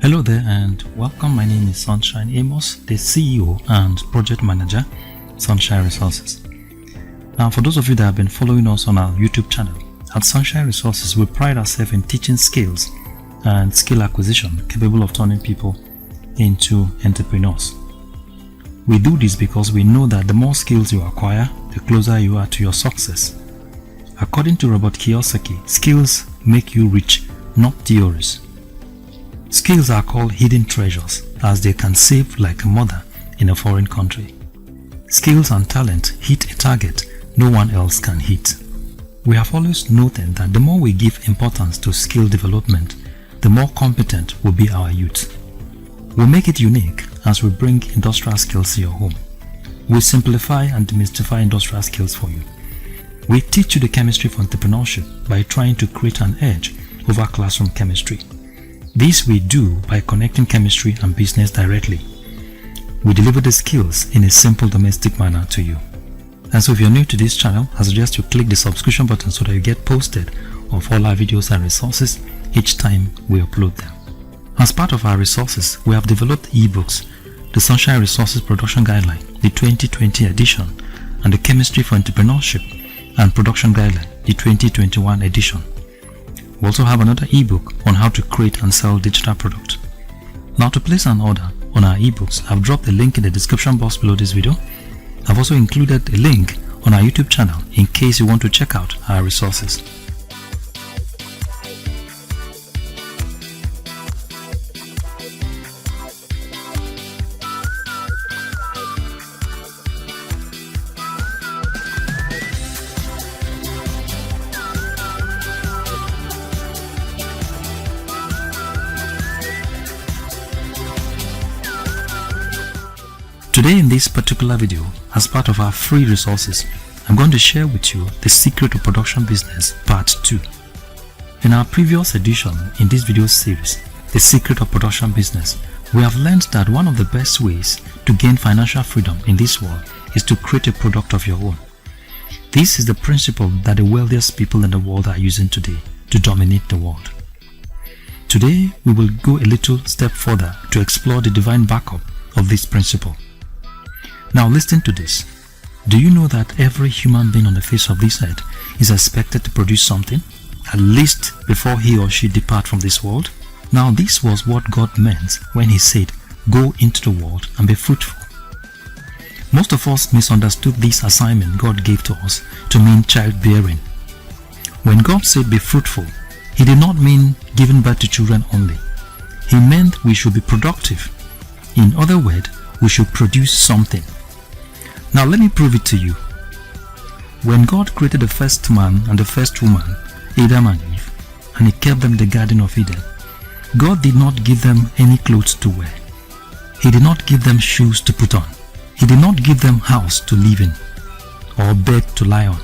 Hello there and welcome. My name is Sunshine Amos, the CEO and Project Manager, Sunshine Resources. Now, for those of you that have been following us on our YouTube channel, at Sunshine Resources, we pride ourselves in teaching skills and skill acquisition capable of turning people into entrepreneurs. We do this because we know that the more skills you acquire, the closer you are to your success. According to Robert Kiyosaki, skills make you rich, not theories. Skills are called hidden treasures as they can save like a mother in a foreign country. Skills and talent hit a target no one else can hit. We have always noted that the more we give importance to skill development, the more competent will be our youth. We make it unique as we bring industrial skills to your home. We simplify and demystify industrial skills for you. We teach you the chemistry for entrepreneurship by trying to create an edge over classroom chemistry. This we do by connecting chemistry and business directly. We deliver the skills in a simple domestic manner to you. And so if you're new to this channel, I suggest you click the subscription button so that you get posted of all our videos and resources each time we upload them. As part of our resources, we have developed ebooks, the Sunshine Resources Production Guideline, the 2020 edition, and the Chemistry for Entrepreneurship and Production Guideline, the 2021 edition. We also have another ebook on how to create and sell digital products. Now, to place an order on our ebooks, I've dropped a link in the description box below this video. I've also included a link on our YouTube channel in case you want to check out our resources. Today in this particular video, as part of our free resources, I'm going to share with you the secret of production business part 2. In our previous edition in this video series, the secret of production business, we have learned that one of the best ways to gain financial freedom in this world is to create a product of your own. This is the principle that the wealthiest people in the world are using today to dominate the world. Today, we will go a little step further to explore the divine backup of this principle. Now listen to this. Do you know that every human being on the face of this earth is expected to produce something, at least before he or she depart from this world? Now this was what God meant when he said, "Go into the world and be fruitful." Most of us misunderstood this assignment God gave to us to mean childbearing. When God said be fruitful, he did not mean giving birth to children only. He meant we should be productive. In other words, we should produce something. Now let me prove it to you. When God created the first man and the first woman, Adam and Eve, and he kept them in the Garden of Eden, God did not give them any clothes to wear. He did not give them shoes to put on. He did not give them house to live in or bed to lie on.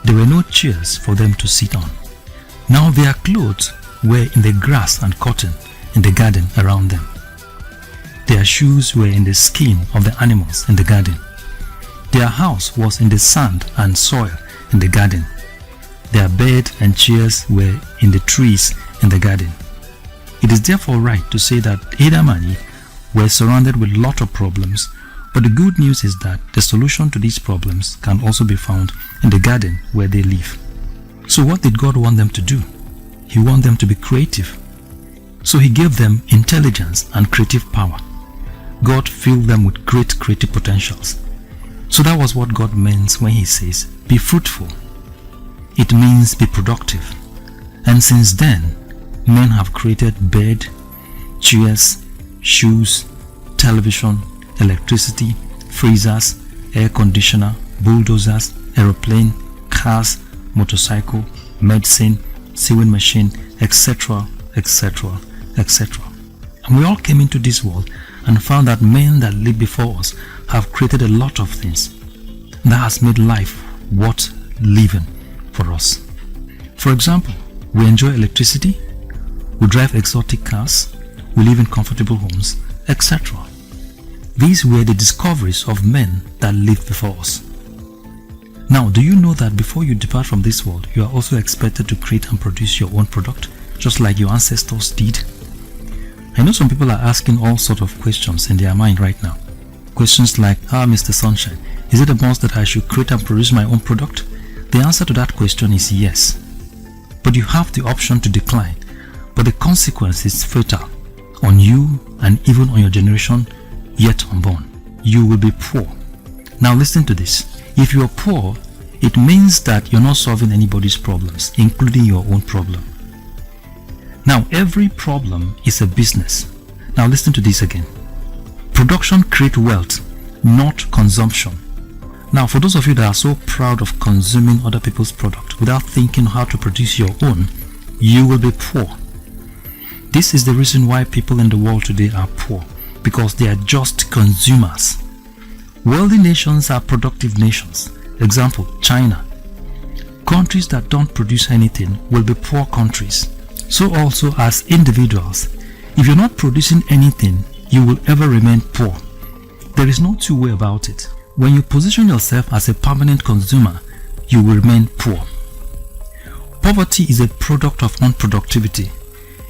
There were no chairs for them to sit on. Now their clothes were in the grass and cotton in the garden around them. Their shoes were in the skin of the animals in the garden. Their house was in the sand and soil in the garden. Their bed and chairs were in the trees in the garden. It is therefore right to say that Adam and Eve were surrounded with a lot of problems, but the good news is that the solution to these problems can also be found in the garden where they live. So what did God want them to do? He wanted them to be creative. So he gave them intelligence and creative power. God filled them with great creative potentials. So that was what God means when he says, be fruitful. It means be productive. And since then, men have created bed, chairs, shoes, television, electricity, freezers, air conditioner, bulldozers, aeroplane, cars, motorcycle, medicine, sewing machine, etc., etc., etc. And we all came into this world and found that men that lived before us have created a lot of things that has made life worth living for us. For example, we enjoy electricity, we drive exotic cars, we live in comfortable homes, etc. These were the discoveries of men that lived before us. Now, do you know that before you depart from this world, you are also expected to create and produce your own product, just like your ancestors did? I know some people are asking all sorts of questions in their mind right now. Questions like, Mr. Sunshine, is it a must that I should create and produce my own product? The answer to that question is yes. But you have the option to decline. But the consequence is fatal on you and even on your generation yet unborn. You will be poor. Now listen to this. If you are poor, it means that you're not solving anybody's problems, including your own problem. Now every problem is a business. Now listen to this again. Production creates wealth, not consumption. Now for those of you that are so proud of consuming other people's product without thinking how to produce your own, you will be poor. This is the reason why people in the world today are poor, because they are just consumers. Wealthy nations are productive nations. Example, China. Countries that don't produce anything will be poor countries. So also as individuals, if you're not producing anything, you will ever remain poor. There is no two way about it. When you position yourself as a permanent consumer, you will remain poor. Poverty is a product of unproductivity.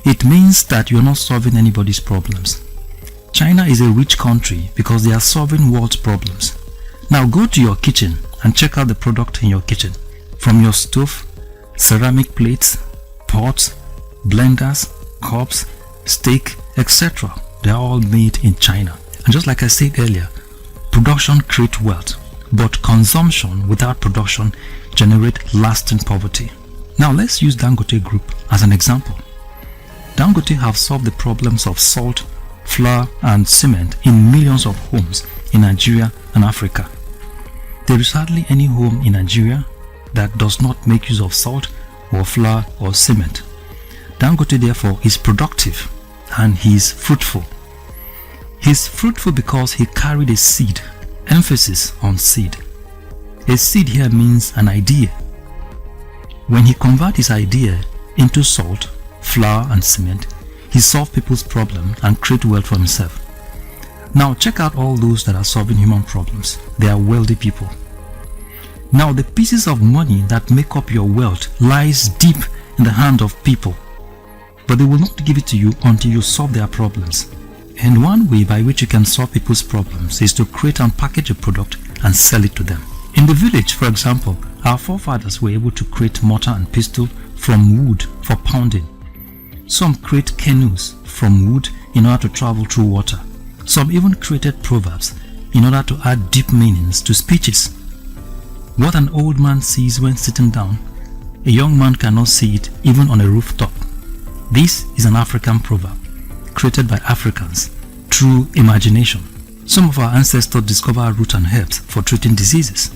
It means that you're not solving anybody's problems. China is a rich country because they are solving world's problems. Now go to your kitchen and check out the product in your kitchen. From your stove, ceramic plates, pots, blenders, cups, steak, etc. They are all made in China. And just like I said earlier, production creates wealth, but consumption without production generates lasting poverty. Now let's use Dangote Group as an example. Dangote have solved the problems of salt, flour and cement in millions of homes in Nigeria and Africa. There is hardly any home in Nigeria that does not make use of salt or flour or cement. Dangote therefore is productive and he is fruitful. He is fruitful because he carried a seed, emphasis on seed. A seed here means an idea. When he converted his idea into salt, flour and cement, he solved people's problem and created wealth for himself. Now check out all those that are solving human problems. They are wealthy people. Now the pieces of money that make up your wealth lies deep in the hand of people, but they will not give it to you until you solve their problems. And one way by which you can solve people's problems is to create and package a product and sell it to them. In the village, for example, our forefathers were able to create mortar and pestle from wood for pounding. Some create canoes from wood in order to travel through water. Some even created proverbs in order to add deep meanings to speeches. What an old man sees when sitting down, a young man cannot see it even on a rooftop. This is an African proverb created by Africans through imagination. Some of our ancestors discovered roots and herbs for treating diseases.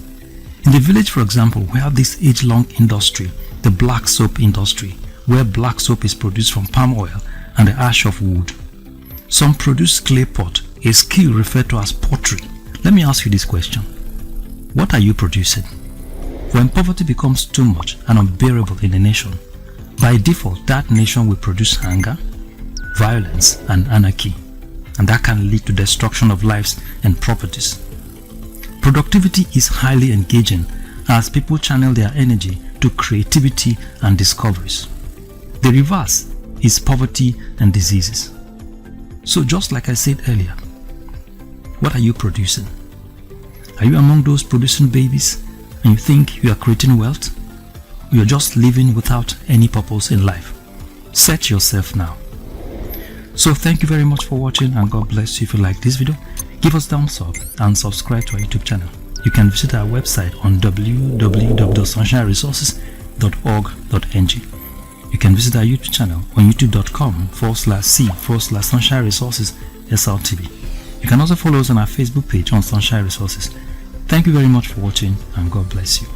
In the village, for example, we have this age-long industry, the black soap industry, where black soap is produced from palm oil and the ash of wood. Some produce clay pot, a skill referred to as pottery. Let me ask you this question. What are you producing? When poverty becomes too much and unbearable in a nation, by default that nation will produce hunger, violence and anarchy, and that can lead to destruction of lives and properties. Productivity is highly engaging as people channel their energy to creativity and discoveries. The reverse is poverty and diseases. So just like I said earlier, what are you producing? Are you among those producing babies and you think you are creating wealth? Or you're just living without any purpose in life? Set yourself now. So thank you very much for watching and God bless you. If you like this video, give us a thumbs up and subscribe to our YouTube channel. You can visit our website on www.sunshineresources.org.ng. You can visit our YouTube channel on youtube.com/c/Sunshine Resources SLTV. You can also follow us on our Facebook page on Sunshine Resources. Thank you very much for watching and God bless you.